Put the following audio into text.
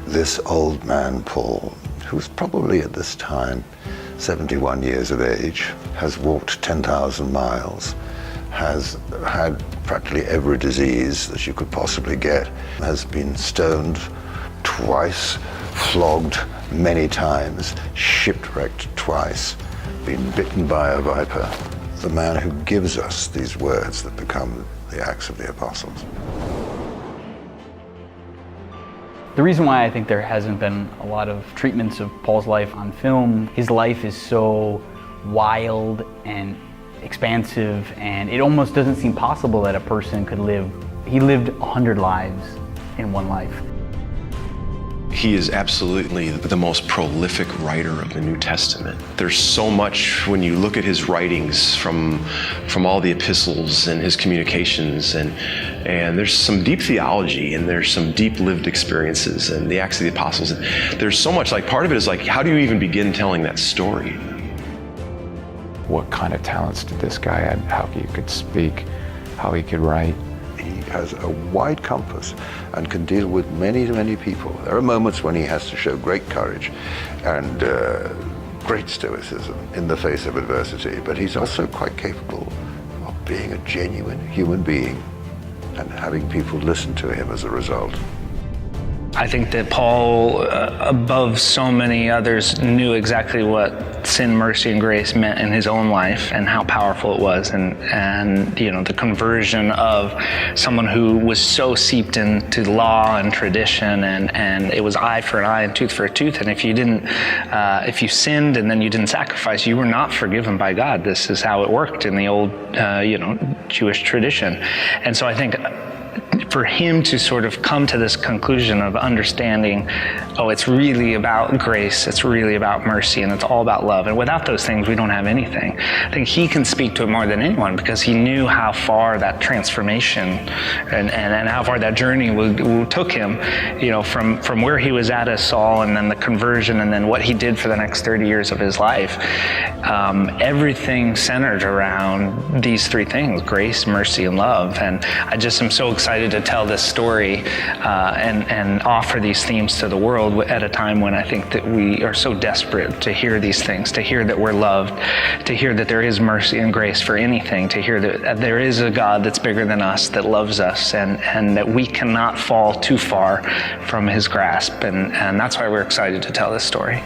this old man, Paul, who's probably at this time 71 years of age, has walked 10,000 miles, has had practically every disease that you could possibly get, has been stoned twice, flogged many times, shipwrecked twice, been bitten by a viper. The man who gives us these words that become the Acts of the Apostles. The reason why I think there hasn't been a lot of treatments of Paul's life on film, his life is so wild and expansive, and it almost doesn't seem possible that a person could live. He lived 100 lives in one life. He is absolutely the most prolific writer of the New Testament. There's so much when you look at his writings from all the epistles and his communications, and there's some deep theology and there's some deep lived experiences and the Acts of the Apostles. There's so much, like part of it is like, how do you even begin telling that story? What kind of talents did this guy have? How he could speak, how he could write. He has a wide compass and can deal with many, many people. There are moments when he has to show great courage and great stoicism in the face of adversity, but he's also quite capable of being a genuine human being and having people listen to him as a result. I think that Paul, above so many others, knew exactly what sin, mercy, and grace meant in his own life and how powerful it was, and you know, the conversion of someone who was so seeped into law and tradition, and it was eye for an eye and tooth for a tooth, and if you sinned and then you didn't sacrifice, you were not forgiven by God. This is how it worked in the old Jewish tradition. And so I think for him to sort of come to this conclusion of understanding, oh, it's really about grace, it's really about mercy, and it's all about love. And without those things, we don't have anything. I think he can speak to it more than anyone because he knew how far that transformation and how far that journey took him, you know, from where he was at as Saul, and then the conversion, and then what he did for the next 30 years of his life. Everything centered around these three things: grace, mercy, and love. And I just am so excited to tell this story and offer these themes to the world at a time when I think that we are so desperate to hear these things, to hear that we're loved, to hear that there is mercy and grace for anything, to hear that there is a God that's bigger than us, that loves us, and that we cannot fall too far from his grasp. And that's why we're excited to tell this story.